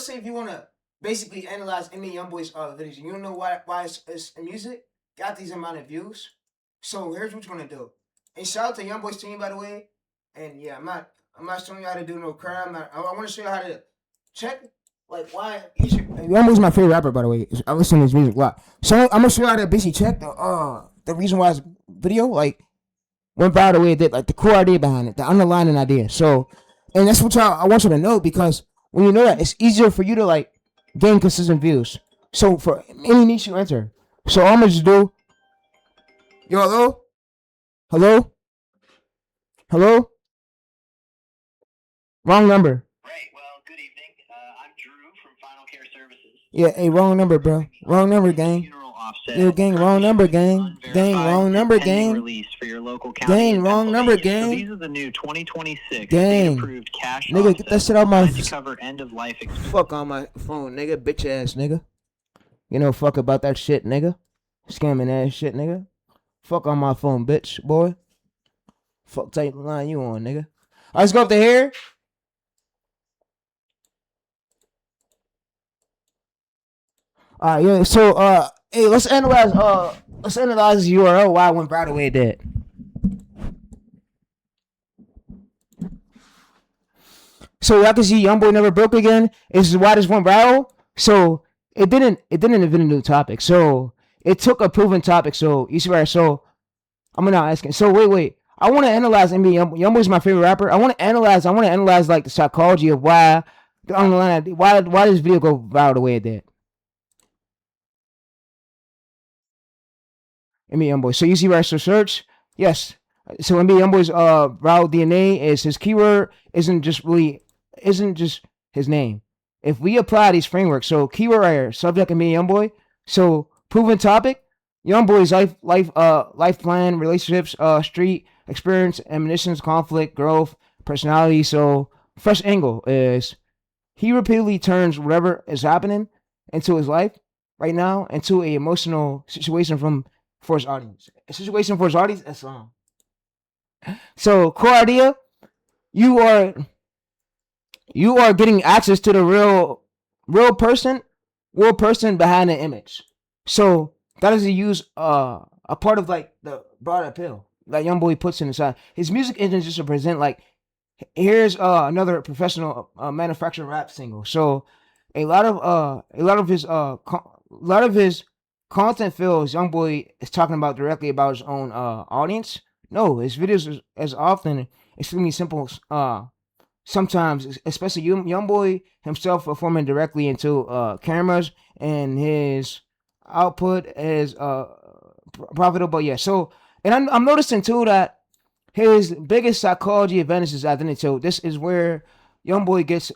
say if you wanna basically analyze NBA YoungBoy's videos, you don't know why it's music got these amount of views. So here's what you're gonna do. And shout out to YoungBoy's team, by the way. And yeah, I'm not showing you how to do no crime. I want to show you how to check like why each. YoungBoy's my favorite rapper, by the way. I listen to his music a lot. So I'm gonna show you how to basically check the reason why his video like went viral the way it did, like the core idea behind it, the underlying idea. So, and that's what I want you to know, because when you know that, it's easier for you to like gain consistent views. So for any niche you enter, so all I'm gonna just do. Yo, hello, hello, hello. Wrong number. Great. Well, good evening. I'm Drew from Final Care Services. Yeah, hey, wrong number, bro. Wrong number, gang. Yo, gang, wrong number, gang. Gang, wrong number, gang. Release for your local county. Gang, wrong number, So gang. these are the new 2026 Gang. approved cash Nigga, get that shit out my to cover end of life expenses. fuck on my phone, nigga. Bitch ass nigga. You know, fuck about that shit, nigga. Scamming ass shit, nigga. Fuck on my phone, bitch, boy. Fuck type of line you on, nigga. Alright, let's go up to here. Alright, yeah, so hey, let's analyze the URL why I went right away dead. So I can see YoungBoy never broke again. Is why this went viral. So it didn't invent a new topic. So it took a proven topic. So you see right. So I'm not asking. So wait. I want to analyze NBA. YoungBoy's my favorite rapper. I want to analyze like the psychology of why the underlying why this video go viral the way it did. NBA YoungBoy. So you see right. So search. Yes. So NBA YoungBoy's viral DNA is his keyword isn't just his name. If we apply these frameworks, so keyword right here, subject NBA YoungBoy. So proven topic, YoungBoy's life plan, relationships, street experience, ambitions, conflict, growth, personality. So fresh angle is he repeatedly turns whatever is happening into his life right now into a emotional situation for his audience. A situation for his audience. That's So core idea, you are getting access to the real person behind the image. So that is to use a part of like the broad appeal that YoungBoy puts inside. His music isn't just to present like here's another professional manufactured rap single. So a lot of his content feels YoungBoy is talking about directly about his own audience. No, his videos as often extremely simple. Sometimes, especially YoungBoy himself performing directly into cameras, and his output is profitable. Yeah. So, and I'm noticing too that his biggest psychology advantage is identity. So this is where YoungBoy gets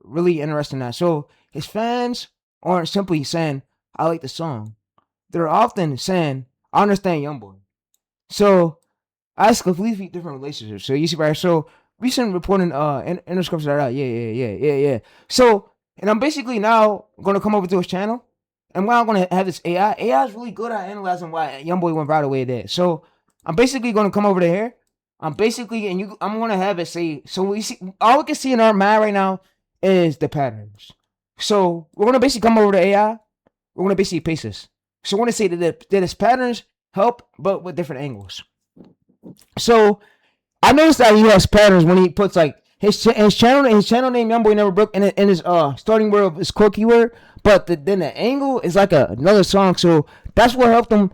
really interesting now. So his fans aren't simply saying I like the song; they're often saying I understand YoungBoy. So that's completely different relationships. So you see, right? So recent reporting, Interscope that out. Yeah. So, and I'm basically now gonna come over to his channel, and while I'm gonna have this AI. AI is really good at analyzing why YoungBoy went right away there. So I'm basically gonna come over to here. I'm gonna have it say. So we see all we can see in our mind right now is the patterns. So we're gonna basically come over to AI. We're gonna basically paste this. So I want to say that his patterns help, but with different angles. So I noticed that he has patterns when he puts like his channel name YoungBoy Never Broke in his starting word of his core keyword, but then the angle is like another song. So that's what helped the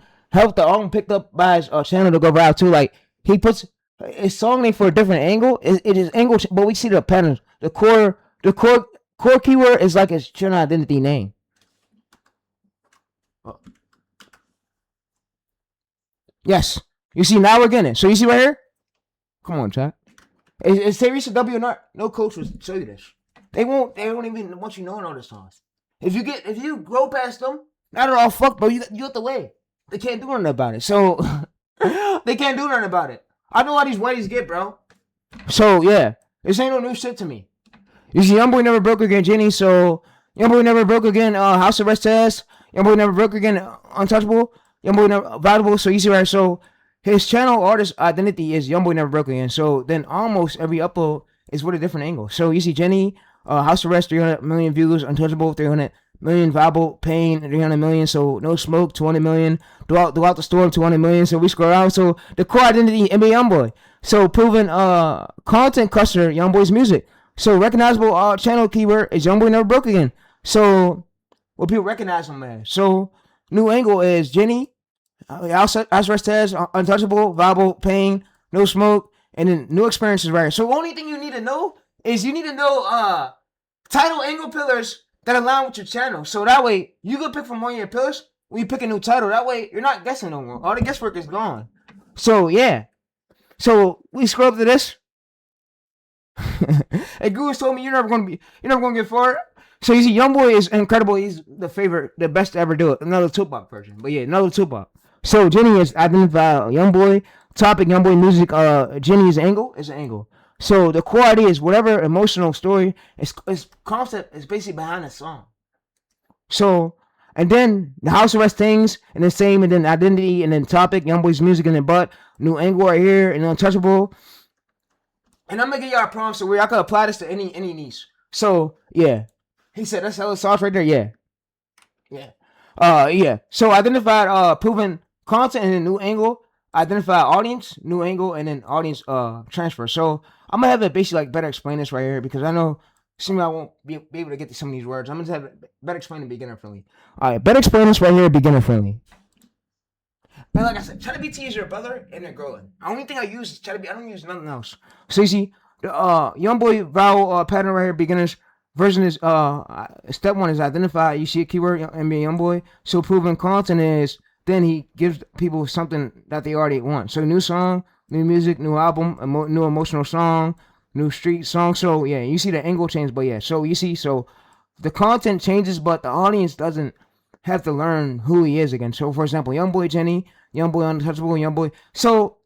album picked up by his channel to go viral too. Like he puts his song name for a different angle. It is angle, but we see the patterns. The core keyword is like his channel identity name. Yes. You see, now we're getting it. So you see right here? Come on, chat. Is Teresa W or not? No coach will show you this. They don't even want you knowing all the songs. If you go past them, now they're all fucked, bro. You got the way. They can't do nothing about it. So they can't do nothing about it. I know how these whiteys get, bro. So yeah. This ain't no new shit to me. You see, YoungBoy Never Broke Again, Jenny. So YoungBoy Never Broke Again, House Arrest Test. YoungBoy Never Broke Again, Untouchable. YoungBoy Never Valuable. So you see right. So his channel artist identity is YoungBoy Never Broke Again. So then almost every upload is with a different angle. So you see Jenny, House Arrest 300 million views, Untouchable 300 million, Viable Pain 300 million, so No Smoke 200 million, Throughout the Storm 200 million. So we scroll around. So the core identity, NBA YoungBoy. So proven content cluster, YoungBoy's music. So recognizable channel keyword is YoungBoy Never Broke Again. So what people recognize him as. So new angle is Jenny, House Arrest has Untouchable, Viable Pain, No Smoke, and then new experiences right here. So the only thing you need to know is you need to know title angle pillars that align with your channel. So that way you can pick from one of your pillars when you pick a new title. That way you're not guessing no more. All the guesswork is gone. So yeah. So we scroll up to this. And Goose told me you're never gonna get far. So you see, YoungBoy is incredible. He's the best to ever do it. Another Tupac version. But yeah, another Tupac. So Jenny is identified YoungBoy. Topic YoungBoy music. Jenny is angle. Is an angle. So the core idea is whatever emotional story is concept is basically behind the song. So and then the House Arrest things and the same, and then identity, and then topic YoungBoy's music, and then but new angle right here, and Untouchable. And I'm gonna give y'all a prompt so where I could apply this to any niche. So yeah, he said that's hella sauce right there. Yeah. Yeah. So identified proven content and then new angle. Identify audience, new angle, and then audience transfer. So I'm gonna have it basically like better explain this right here because I know some of y'all won't be able to get to some of these words. I'm gonna have it better explain it beginner friendly. Alright, better explain this right here, beginner friendly. And like I said, ChatGPT is your brother and your girl. The only thing I use is ChatGPT. I don't use nothing else. So you see, the YoungBoy vowel pattern right here, beginners version is step one is identify. You see a keyword NBA YoungBoy. So proven content is then he gives people something that they already want. So new song, new music, new album, new emotional song, new street song. So yeah, you see the angle change, but yeah. So you see, so the content changes, but the audience doesn't have to learn who he is again. So for example, YoungBoy Jenny, YoungBoy Untouchable, YoungBoy. So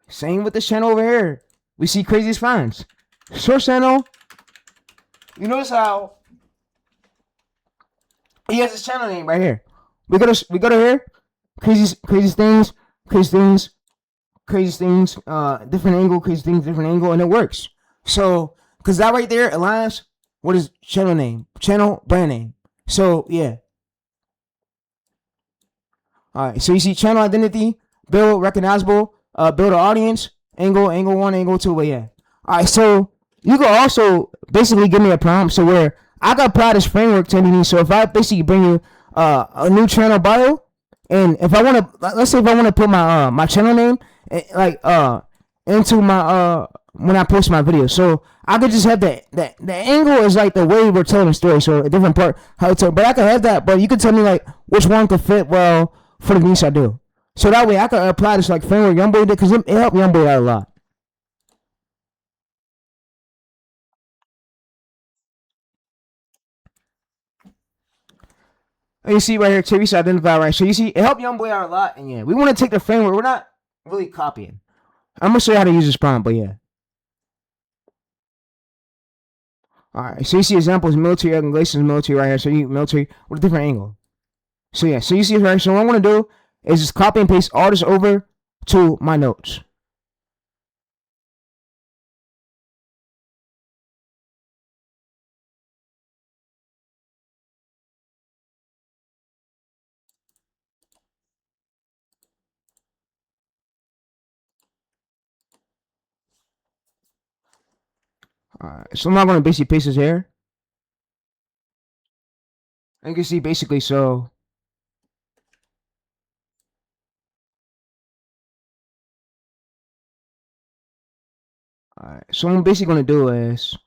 same with this channel over here. We see Craziest Finds. Source channel. You notice how he has his channel name right here. We go to here. Craziest things, different angle, crazy things, different angle, and it works. So, because that right there aligns what is channel name, channel brand name. So, yeah. Alright, so you see channel identity, build recognizable, build an audience, angle 1, angle 2, but yeah. Alright, so you can also basically give me a prompt so where I can apply this framework to anything. So if I basically bring you a new channel bio, and if I want to, let's say if I want to put my my channel name like into my when I post my video, so I could just have the angle is like the way we're telling the story, so a different part how it's. But I could have that, but you could tell me like which one could fit well for the niche I do. So that way I could apply this like framework YoungBoy did because it helped YoungBoy out a lot. And you see right here, Teresa identify right. So you see, it helped YoungBoy out a lot. And yeah, we want to take the framework. We're not really copying. I'm gonna show you how to use this prompt, but yeah. Alright, so you see examples, military, Galatians military right here. So you military with a different angle. So yeah, so you see right. So what I'm gonna do is just copy and paste all this over to my notes. Alright, so I'm not gonna basically paste this here. And you can see basically so. Alright, so what I'm basically gonna do is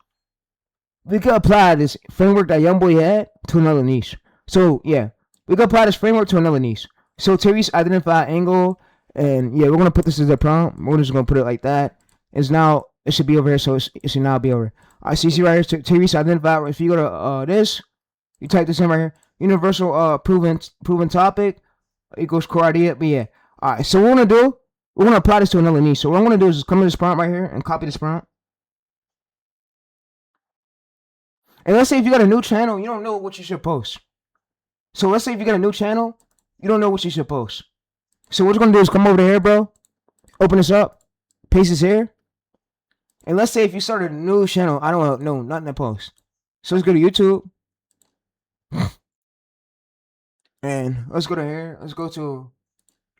we could apply this framework that YoungBoy had to another niche. So yeah, we could apply this framework to another niche. So Therese identify angle, and yeah, we're gonna put this as a prompt. We're just gonna put it like that. It's now it should be over here, so it should now be over. I see right here, Therese identify. If you go to this, you type this in right here. Universal proven topic equals core idea. But yeah, all right. So what we're gonna do, we're gonna apply this to another niche. So what I'm gonna do is just come to this prompt right here and copy this prompt. And let's say if you got a new channel, you don't know what you should post. So let's say if you got a new channel, you don't know what you should post. So what you're gonna do is come over to here, bro. Open this up, paste this here. And let's say if you started a new channel, I don't know nothing to post. So let's go to YouTube. And let's go to here. Let's go to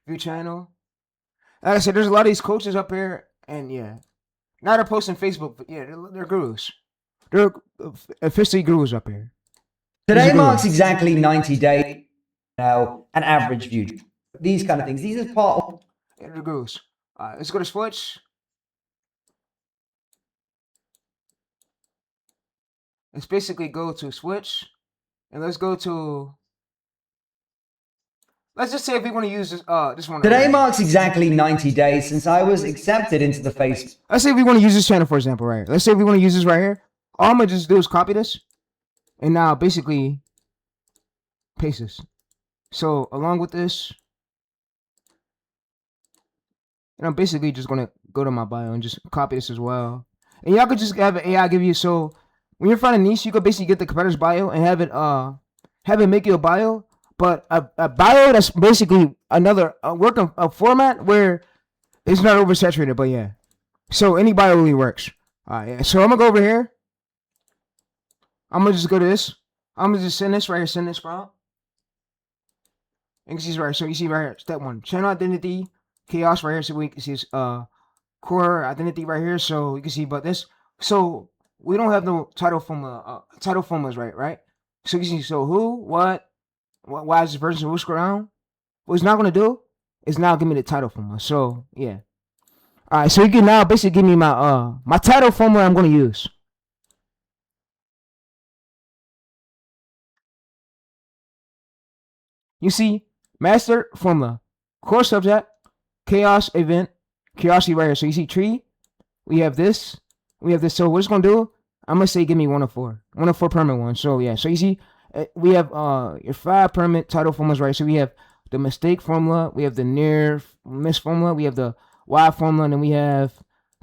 view channel. Like I said, there's a lot of these coaches up here. And yeah. Now they're posting Facebook, but yeah, they're gurus. They're officially gurus up here. Today marks exactly 90 days. Now, an average view. These kind of things. These are part of. Yeah, they're gurus. Let's go to Switch. Let's basically go to Switch. And let's go to. Let's just say if we want to use this one. Today marks exactly 90 days since I was accepted into the Facebook. Let's say if we want to use this channel, for example, right here. Let's say if we want to use this right here. All I'm going to just do is copy this. And now basically paste this. So along with this. And I'm basically just going to go to my bio and just copy this as well. And y'all could just have an AI give you. So when you're finding niche, you could basically get the competitor's bio and have it make you a bio. But a bio that's basically another a format where it's not oversaturated, but yeah. So any bio really works. Yeah. So I'm gonna go over here. I'm gonna just go to this. I'm gonna just send this right here, send this prompt. And you see right. So you see right here, step 1. Channel identity, chaos right here. So we can see core identity right here. So you can see about this. So we don't have no title formulas right? So you can see so who, what, why is this person who's around? What it's not gonna do is now give me the title formula. So yeah. Alright, so you can now basically give me my my title formula I'm gonna use. You see, master formula, core subject, chaos event, curiosity right here. So you see tree, we have this. So what it's gonna do? I'm gonna say give me 1 of 4. 1 of 4 permanent ones. So yeah, so you see we have your 5 permanent title formulas, right? So we have the mistake formula, we have the near miss formula, we have the Y formula, and then we have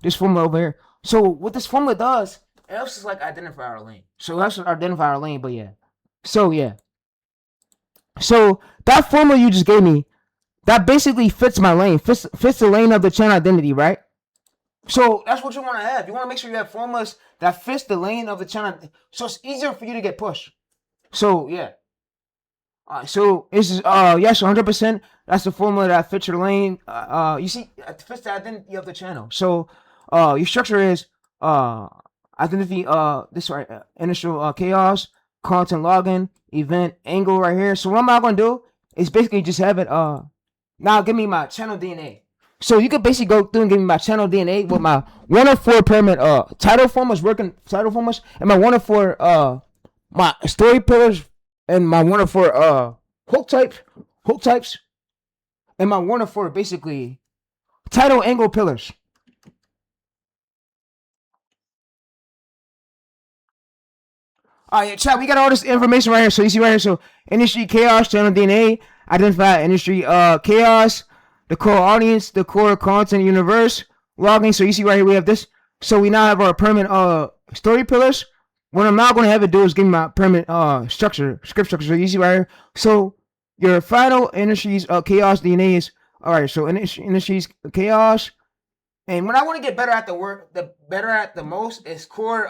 this formula over here. So what this formula does, it helps us like identify our lane. So it helps us identify our lane, but yeah. So yeah. So that formula you just gave me, that basically fits my lane, fits the lane of the channel identity, right? So that's what you want to have. You want to make sure you have formulas that fits the lane of the channel, so it's easier for you to get pushed. So yeah. So this is yes, 100%. That's the formula that fits your lane. You see, it fits the identity of the channel. So your structure is identity this right initial chaos, content login, event, angle right here. So what I'm not gonna do is basically just have it now give me my channel DNA. So you could basically go through and give me my channel DNA with my 1 of 4 permanent title formulas, working title formulas, and my 1 of 4 my story pillars, and my 1 of 4 hook types, and my 1 of 4 basically title angle pillars. Alright, chat, we got all this information right here. So you see right here, so industry chaos, channel DNA, identify industry chaos, the core audience, the core content universe, logging. So you see right here, we have this. So we now have our permanent story pillars. What I'm not going to have it do is give me my permanent script structure. So you see right here. So your final industries chaos DNA is alright. So industries chaos. And when I want to get better at the most is core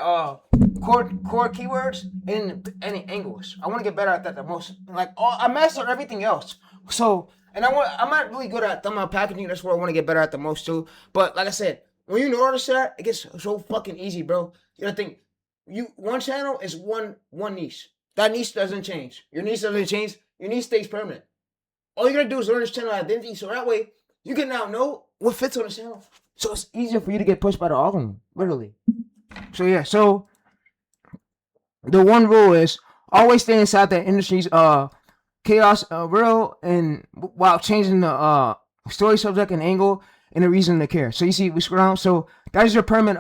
keywords and any angles. I want to get better at that the most. Like I master everything else. So I'm not really good at thumbnail packaging. That's what I want to get better at the most too. But like I said, when you notice that, it gets so fucking easy, bro. You gotta think. One channel is one niche. That niche doesn't change. Your niche doesn't change. Your niche stays permanent. All you gotta do is learn this channel identity, so that way you can now know what fits on the channel. So it's easier for you to get pushed by the algorithm, literally. So yeah, so the one rule is always stay inside the industry's chaos real, and while changing the story subject and angle and the reason to care. So you see, we scroll down. So that is your permanent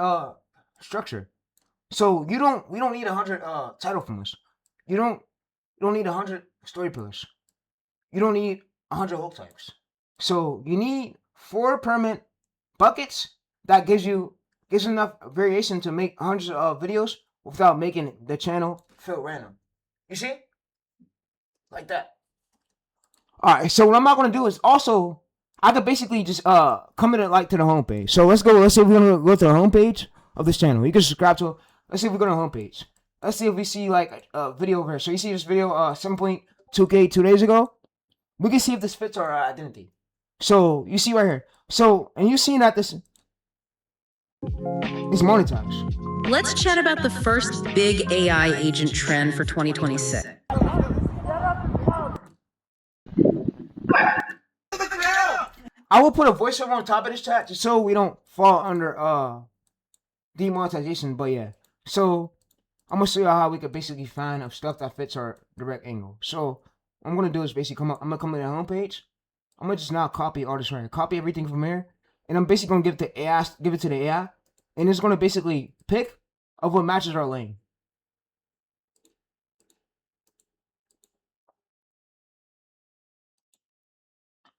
structure. So we don't need 100 title formulas. You don't need 100 story pillars. You don't need 100 hook types. So you need 4 permanent buckets that gives enough variation to make hundreds of videos without making the channel feel random. You see? Like that. Alright, so what I'm not gonna do is also I could basically just come in to the homepage. So let's say we're gonna go to the homepage of this channel. You can subscribe to it. Let's say we go to the homepage. let's see if we see like a video over here. So you see this video 7.2K 2 days ago. We can see if this fits our identity. So you see right here. So and you seen that this is monetized. Let's chat about the first big AI agent trend for 2026. I will put a voiceover on top of this chat just so we don't fall under demonetization. But yeah, so I'm gonna show you how we could basically find stuff that fits our direct angle. So what I'm gonna do is basically I'm gonna come to the homepage. I'm gonna just now copy all this right here, copy everything from here, and I'm basically gonna give it to the AI, and it's gonna basically pick of what matches our lane.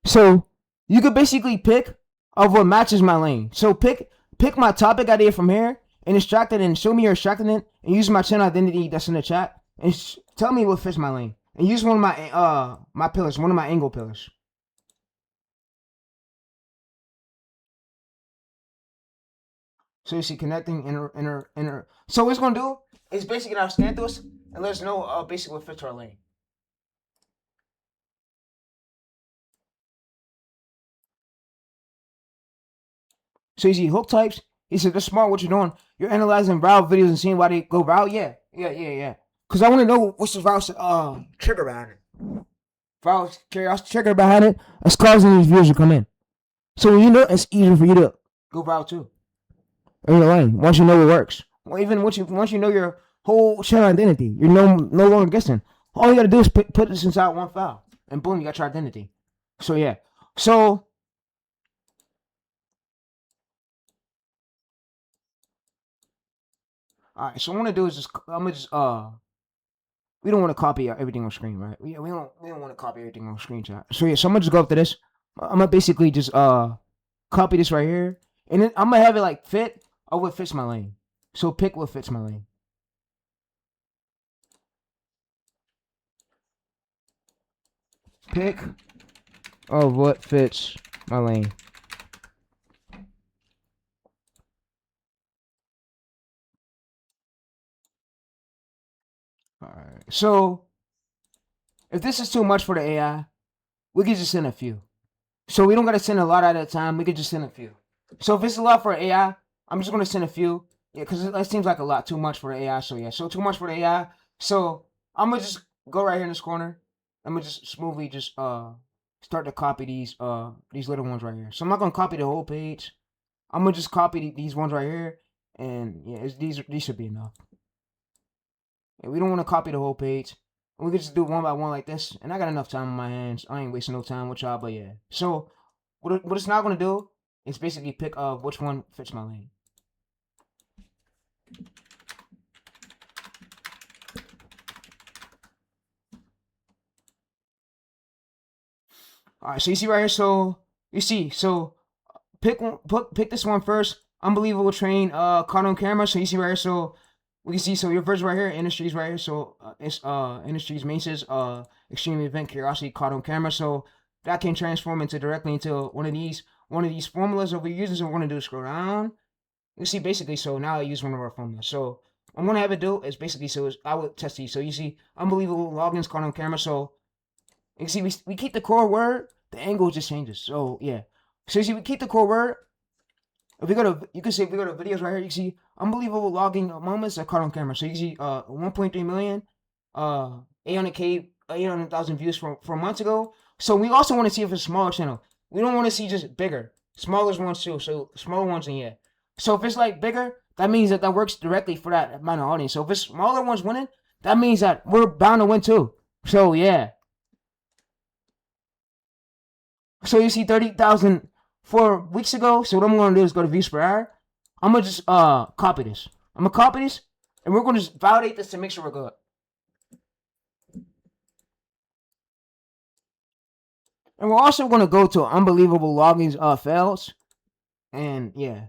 So you could basically pick of what matches my lane. So pick my topic idea from here and extract it and show me you're extracting it and use my channel identity that's in the chat and tell me what fits my lane. And use one of my my pillars, one of my angle pillars. So you see connecting inner. So what it's gonna do is basically gonna scan through us and let us know basically what fits our lane. So you see hook types. He said, "That's smart. What you're doing? You're analyzing viral videos and seeing why they go viral. Yeah. Because I want to know what's the viral trigger behind it. Viral curiosity trigger behind it. That's causing these views to come in. So when you know, it's easier for you to go viral too. In your lane. Once you know what works. Well, even once you know your whole channel identity, you're no longer guessing. All you gotta do is put this inside one file, and boom, you got your identity. So yeah. So. Alright, so what I'm gonna do is we don't want to copy everything on screen, right? We don't want to copy everything on screen chat. So yeah, so I'm gonna just go up to this. I'm gonna basically just copy this right here. And then I'm gonna have it like fit of what fits my lane. So pick what fits my lane. Pick of what fits my lane. Alright, so if this is too much for the AI, we can just send a few. So we don't gotta send a lot at a time, we could just send a few. So if it's a lot for AI, I'm just gonna send a few. Yeah, because that seems like a lot too much for the AI. So yeah, so too much for the AI. So I'm gonna just go right here in this corner. I'm gonna just smoothly just start to copy these little ones right here. So I'm not gonna copy the whole page. I'm gonna just copy these ones right here, and yeah, these should be enough. And we don't want to copy the whole page. We could just do one by one like this. And I got enough time on my hands. I ain't wasting no time with y'all, but yeah. So what it's not gonna do is basically pick which one fits my lane. Alright, so you see right here, so you see, so pick this one first. Unbelievable train caught on camera. So you see right here, so we can see, so your version right here, industries right here. So it's industries main says extreme event curiosity caught on camera. So that can transform directly into one of these formulas that we're using. So we're gonna do is scroll down. You see basically, so now I use one of our formulas. So what I'm gonna have it do is basically, so I would test these. So you see unbelievable logins caught on camera. So you see we keep the core word, the angle just changes. So yeah. So you see we keep the core word. If we go to, you can see if we go to videos right here, you can see unbelievable logging moments that caught on camera. So you can see 1.3 million, 800,000 views from 4 months ago. So we also want to see if it's a smaller channel. We don't want to see just bigger, smaller ones too. So smaller ones and yeah. So if it's like bigger, that means that works directly for that amount of audience. So if it's smaller ones winning, that means that we're bound to win too. So yeah. So you see 30,000 4 weeks ago. So what I'm gonna do is go to views per hour. I'm gonna just copy this. I'm gonna copy this, and we're gonna just validate this to make sure we're good. And we're also gonna go to unbelievable logins fails, and yeah.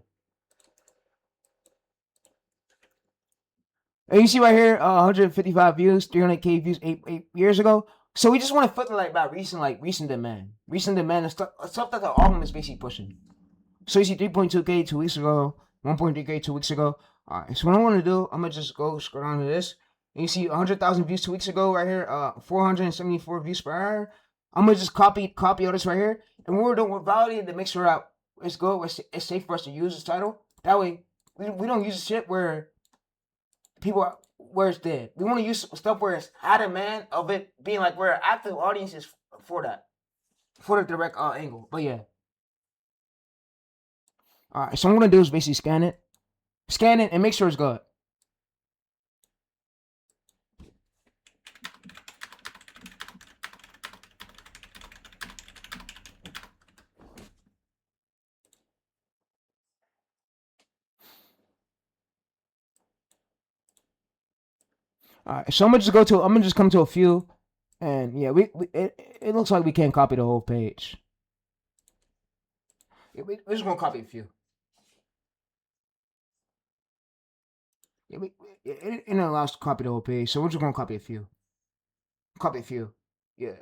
And you see right here, 155 views, 300K views 8 years ago. So we just want to flip it like about recent demand and stuff that the album is basically pushing. So you see 3.2K 2 weeks ago, 1.3K 2 weeks ago. All right, so what I'm gonna do, I'm gonna just go scroll down to this. And you see 100,000 views 2 weeks ago right here, 474 views per hour. I'm gonna just copy all this right here. And when we're doing, we're validating to make sure that it's good, it's safe for us to use this title. That way, we don't use shit where people are, where it's dead. We want to use stuff where it's high demand of it being like where active audience is for that, for the direct angle. But yeah. All right, so what I'm gonna do is basically scan it, and make sure it's good. All right, so I'm gonna just come to a few, and yeah, it looks like we can't copy the whole page. Yeah, we're just gonna copy a few. Yeah, it allows us to copy the whole page, so we're just gonna copy a few. Copy a few, yeah.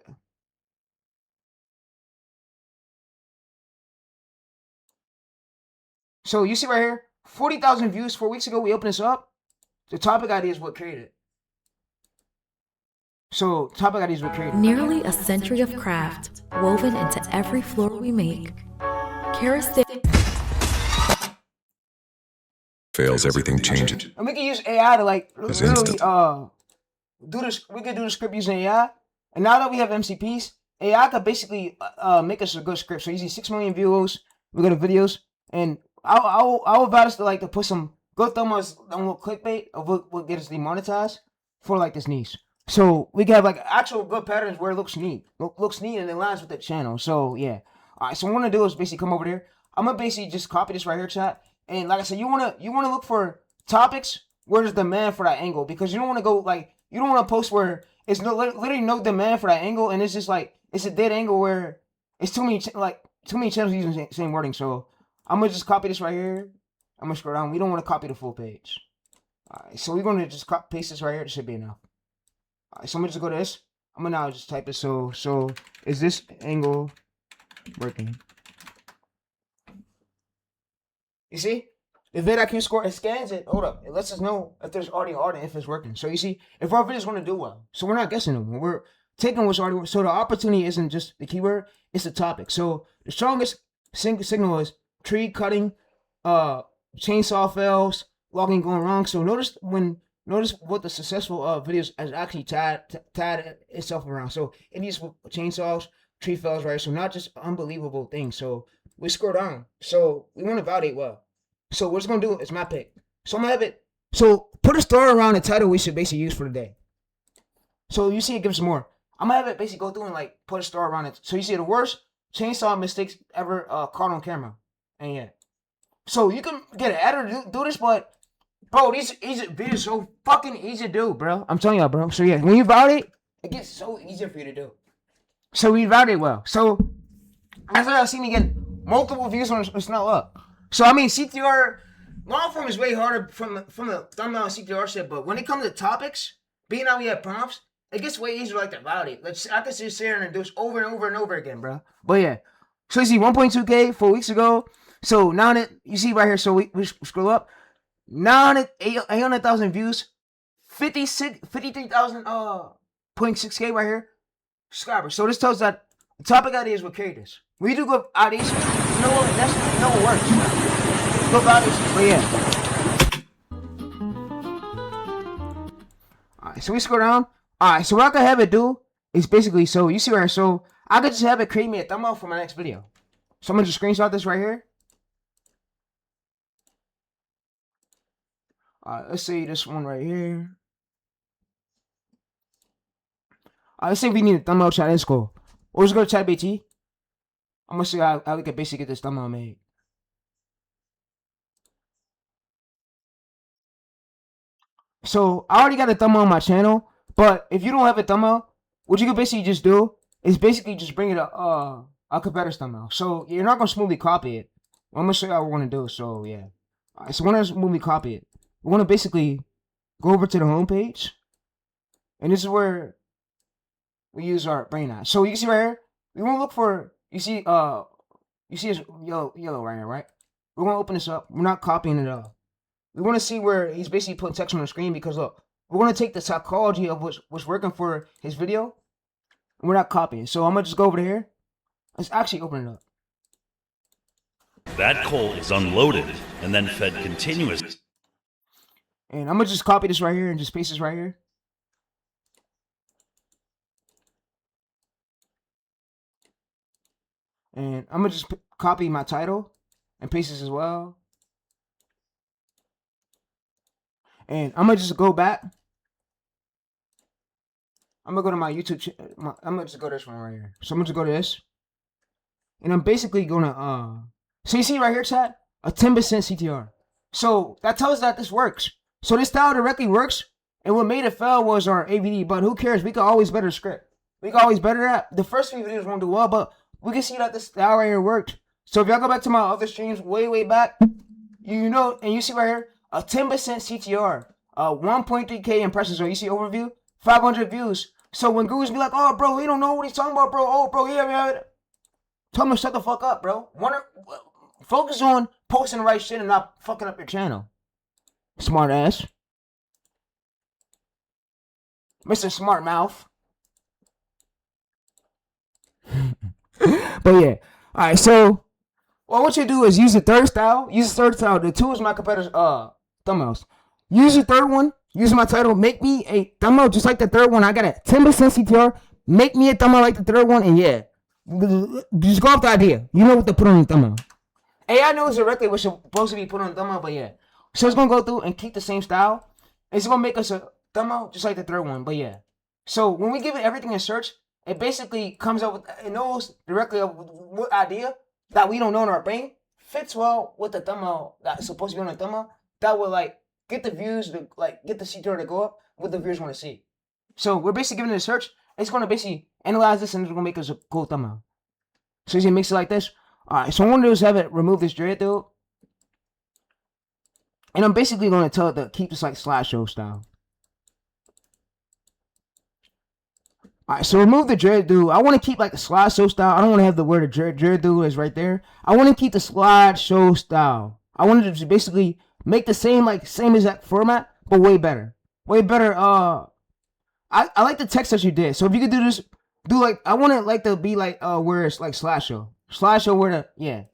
So you see right here, 40,000 views 4 weeks ago. We opened this up. The topic idea is what created. So topic ideas were created. Nearly a century of craft woven into every floor we make. Fails, everything changes. And we can use AI to like It's literally instant. do this. We can do the script using AI. And now that we have MCPs, AI could basically make us a good script. So you see 6 million views. We go to videos, and I would advise us to like to put some good thumbs on little clickbait of what gets us demonetized for like this niche. So we can have like actual good patterns where it looks neat, and it aligns with the channel. So yeah. All right. So what I'm gonna do is basically come over there. I'm gonna basically just copy this right here, chat. And like I said, you wanna look for topics where there's demand for that angle, because you don't wanna go like, you don't wanna post where it's literally no demand for that angle, and it's just like it's a dead angle where it's too many channels using the same wording. So I'm gonna just copy this right here. I'm gonna scroll down. We don't want to copy the full page. All right. So we're gonna just paste this right here. This should be enough. All right, so I'm gonna just go to this. I'm gonna now just type it. So is this angle working? You see, the vidIQ score, it scans it. Hold up, it lets us know if there's audio and if it's working. So you see, if our video's gonna do well, so we're not guessing them. We're taking what's already. So the opportunity isn't just the keyword; it's the topic. So the strongest signal is tree cutting, chainsaw fails, logging going wrong. So notice what the successful videos has actually tied itself around. So it needs chainsaws, tree fells, right? So not just unbelievable things. So we scroll down. So we want to validate well. So what it's gonna do is my pick. So I'm gonna have it. So put a star around the title we should basically use for the day. So you see it gives more. I'm gonna have it basically go through and like put a star around it. So you see the worst chainsaw mistakes ever caught on camera. And yeah. So you can get an editor to do this, but bro, these videos so fucking easy to do, bro. I'm telling y'all, bro. So yeah, when you validate, it gets so easier for you to do. So we validate well. So as y'all see me get multiple views on it's not up. So I mean CTR long form is way harder from the thumbnail and CTR shit, but when it comes to topics, being how we have prompts, it gets way easier like to validate. I can just sit here and do this over and over and over again, bro. But yeah. So you see 1.2K 4 weeks ago. So now that you see right here, so we scroll up. 800,000 views, 53,000 0.6K right here subscribers. So this tells us that the topic ideas will carry this. We do good ideas. You know what? That's what works. Good ideas, but yeah. All right, so we scroll down. All right, so what I can have it do is basically, so you see right here, so I could just have it create me a thumbnail for my next video. So I'm gonna just screenshot this right here. Let's say this one right here. Let's say we need a thumbnail, chat. Let's go. Or let's go to ChatGPT. I'm gonna see how we can basically get this thumbnail made. So I already got a thumbnail on my channel, but if you don't have a thumbnail, what you can basically just do is basically just bring it a competitor's thumbnail. So you're not gonna smoothly copy it. I'm gonna show you how we're gonna do it. So yeah. Alright, so we're gonna smoothly copy it. We're gonna basically go over to the home page, and this is where we use our brain eye. So you can see right here, we want to look for, you see this yellow right here, right? We're gonna open this up. We're not copying it up. we want to see where he's basically putting text on the screen because look, we're going to take the psychology of what's working for his video. And we're not copying. So I'm going to just go over to here. Let's actually open it up. That coal is unloaded and then fed continuously. And I'm going to just copy this right here and just paste this right here. And I'm going to just copy my title and paste this as well. And I'm going to just go back. I'm going to go to my YouTube. I'm going to just go to this one right here. So I'm going to go to this. And I'm basically going to, so you see right here, chat? A 10% CTR. So that tells us that this works. So this style directly works. And what made it fail was our AVD. But who cares? We can always better script. We can always better that. The first few videos won't do well, but we can see that this style right here worked. So if y'all go back to my other streams way back, you know, and you see right here, a 10% CTR, 1.3K impressions, or you see overview, 500 views. So when gurus be like, oh, bro, he don't know what he's talking about, bro. Oh, bro, yeah. Tell him to shut the fuck up, bro. Focus on posting the right shit and not fucking up your channel. Smart ass. Mr. Smart Mouth. But yeah. Alright, so what you do is use the third style. Use the third style. The two is my competitor's thumbnails. Use the third one. Use my title. Make me a thumbnail just like the third one. I got a 10% CTR. Make me a thumbnail like the third one. And yeah. Just go off the idea. You know what to put on the thumbnail. AI knows directly what's supposed to be put on the thumbnail, but yeah. So it's gonna go through and keep the same style. It's gonna make us a thumbnail just like the third one, but yeah. So when we give it everything in search, it basically comes up with, it knows directly what idea that we don't know in our brain fits well with the thumbnail that's supposed to be on the thumbnail. That will like get the views, get the CTR to go up what the viewers want to see. So we're basically giving it a search. It's gonna basically analyze this and it's gonna make us a cool thumbnail. So you see, it makes it like this. Alright, so what I'm gonna do is have it remove this dread dude. And I'm basically gonna tell it to keep this like slideshow style. Alright, so remove the dread dude. I want to keep like the slideshow style. I don't want to have the word dread dude is right there. I want to keep the slideshow style. I wanted to just basically make the same exact format, but way better. Way better. I like the text that you did. So if you could do this, I want it like to be like where it's like slideshow. Slideshow where the yeah.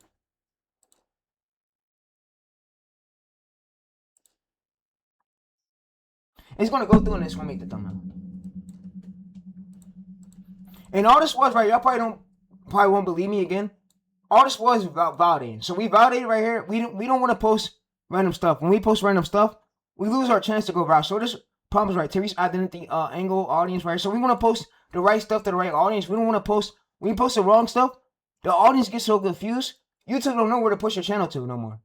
It's gonna go through and it's gonna make the thumbnail. And all this was right, y'all probably won't believe me again. All this was about validating. So we validated right here. We don't want to post random stuff. When we post random stuff, we lose our chance to go viral. So this problem is right. Terry's identity, angle, audience, right? So we want to post the right stuff to the right audience. We don't want to post. When you post the wrong stuff, the audience gets so confused. YouTube don't know where to push your channel to no more.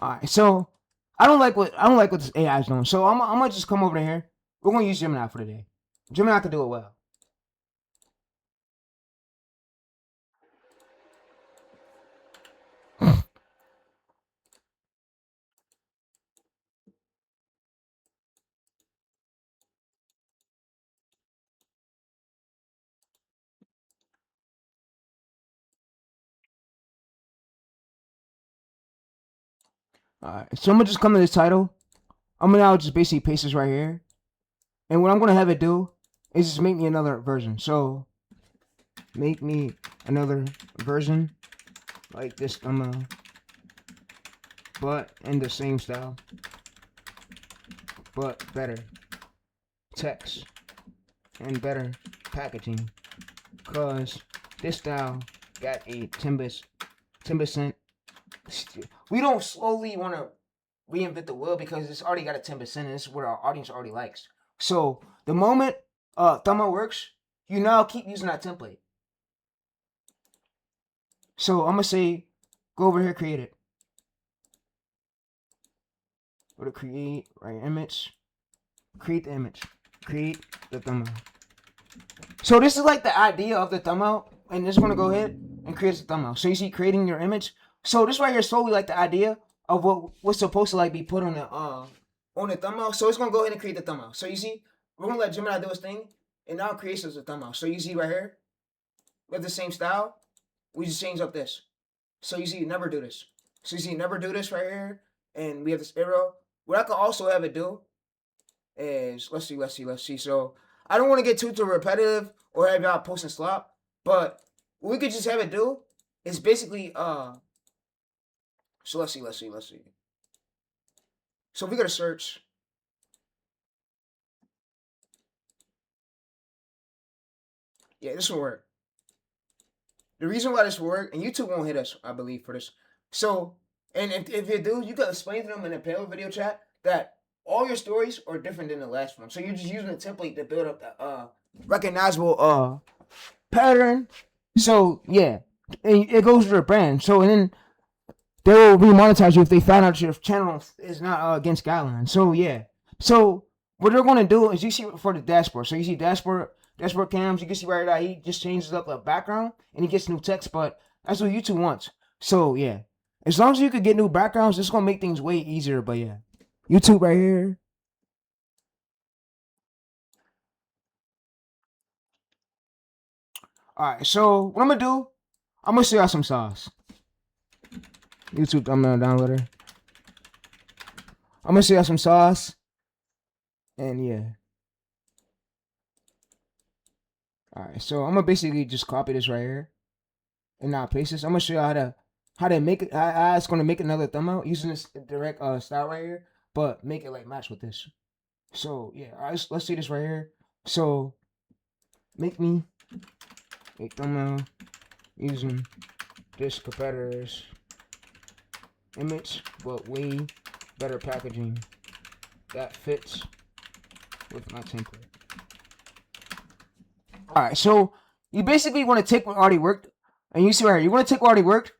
Alright, so I don't like what this AI is doing. So I'm gonna just come over to here. We're gonna use Gemini for today. Gemini can do it well. Alright, so I'm gonna just come to this title. I'm gonna now just basically paste this right here. And what I'm gonna have it do is just make me another version. So make me another version like this thumbnail, but in the same style, but better text and better packaging. Cause this style got a 10%. We don't slowly want to reinvent the wheel because it's already got a 10% and this is what our audience already likes. So the moment thumbnail works, you now keep using that template. So I'm gonna say, go over here, create it. Go to create, right image, create the image, create the thumbnail. So this is like the idea of the thumbnail, and just want to go ahead and create the thumbnail. So you see creating your image. So this right here is slowly like the idea of what's supposed to like be put on the thumbnail. So it's gonna go ahead and create the thumbnail. So you see, we're gonna let Gemini do his thing, and now it creates us a thumbnail. So you see right here, we have the same style. We just change up this. So you see, never do this. So you see, never do this right here, and we have this arrow. What I could also have it do is let's see. So I don't want to get too repetitive or have y'all posting slop, but what we could just have it do is basically So let's see. So if we go to search. Yeah, this will work. The reason why this will work, and YouTube won't hit us, I believe, for this. So, and if you do, you can explain to them in the panel video chat that all your stories are different than the last one. So you're just using a template to build up the recognizable pattern. So yeah, and it goes to their brand. So and then they will remonetize you if they find out your channel is not against guidelines. So yeah. So what they're gonna do is you see for the dashboard. So you see dashboard cams. You can see right there he just changes up the background and he gets new text. But that's what YouTube wants. So yeah, as long as you could get new backgrounds, it's gonna make things way easier. But yeah, YouTube right here. All right. So what I'm gonna do, I'm gonna show y'all some sauce. YouTube thumbnail downloader. I'm gonna show y'all some sauce. And yeah. Alright, so I'm gonna basically just copy this right here. And now paste this. I'm gonna show you how to make it, how it's gonna make another thumbnail using this direct style right here, but make it like match with this. So yeah, alright, let's see this right here. So make me a thumbnail using this competitor's image, but way better packaging that fits with my template. Alright, so you basically want to take what already worked, and you see right here, you want to take what already worked,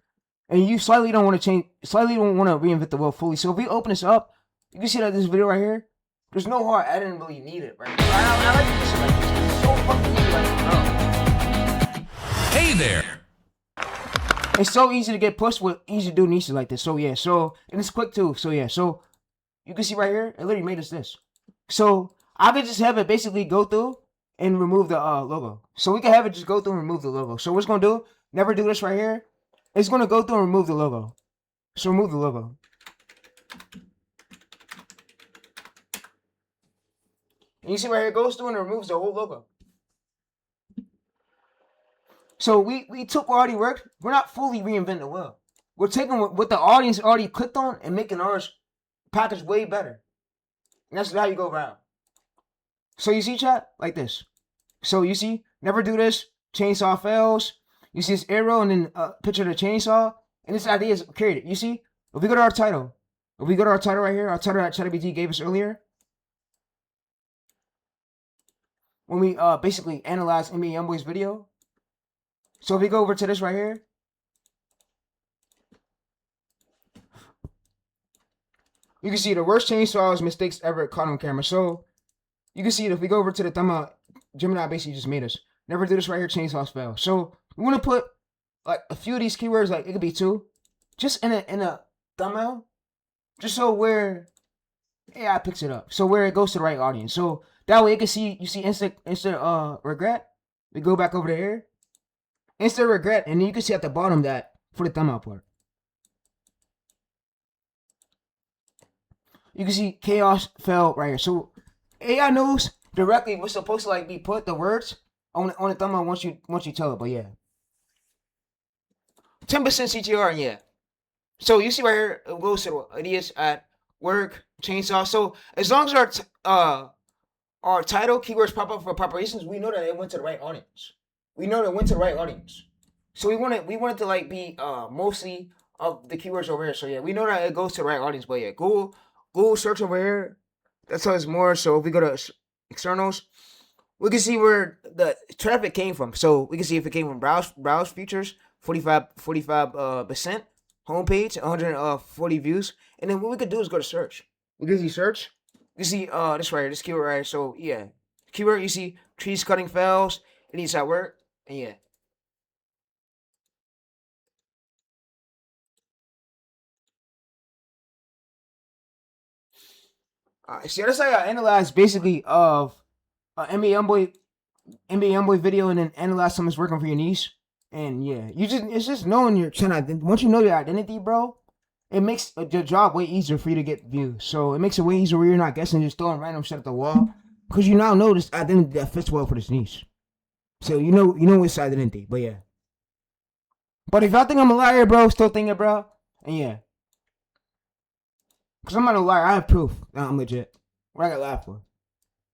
and you slightly don't want to reinvent the wheel fully. So if we open this up, you can see that this video right here, there's no hard editing really needed, right? I like this shit like this. It's so fucking easy, like, Hey there! it's so easy to get pushed with easy to do niches like this. So yeah, so and it's quick too. So yeah, so you can see right here, it literally made us this. So I could just have it basically go through and remove the logo. So we can have it just go through and remove the logo. So what it's gonna do, never do this right here. It's gonna go through and remove the logo. So remove the logo. And you see right here, it goes through and removes the whole logo. So we took what already worked. We're not fully reinventing the wheel. We're taking what the audience already clicked on and making ours package way better. And that's how you go around. So you see, chat, like this. So you see, never do this. Chainsaw fails. You see this arrow and then picture of the chainsaw. And this idea is created. You see, if we go to our title, right here, our title that ChatGPT gave us earlier, when we basically analyze NBA YoungBoy's video. So if we go over to this right here, you can see the worst chainsaws mistakes ever caught on camera. So you can see if we go over to the thumbnail, Gemini basically just made us. Never do this right here, chainsaws fail. So we want to put like a few of these keywords, like it could be 2, just in a thumbnail, just so where AI picks it up. So where it goes to the right audience. So that way it can see, you see instant regret. We go back over to here. Instant regret, and then you can see at the bottom that for the thumbnail part. You can see chaos fell right here. So AI knows directly what's supposed to like be put the words on the thumbnail once you tell it. But yeah, 10% CTR, yeah. So you see right here, it goes to ideas at work, chainsaw. So as long as our title keywords pop up for preparations, we know that it went to the right audience. We know that it went to the right audience. So we want it to like be mostly of the keywords over here. So yeah, we know that it goes to the right audience. But yeah, Google search over here. That tells us more. So if we go to externals, we can see where the traffic came from. So we can see if it came from browse features, 45%, homepage, 140 views. And then what we could do is go to search. We can see search. You see this right here, this keyword right here. So yeah, keyword, you see trees cutting fails. It needs that work. And yeah. Alright, so that's how I analyze basically of NBA YoungBoy video and then analyze something's working for your niche. And yeah, it's just knowing your channel identity. Once you know your identity, bro, it makes the job way easier for you to get views. So it makes it way easier where you're not guessing, just throwing random shit at the wall. Because you now know this identity that fits well for this niche. So you know it's identity, but yeah. But if y'all think I'm a liar, bro, still think it, bro. And yeah. Because I'm not a liar. I have proof that I'm legit. What I got lied for?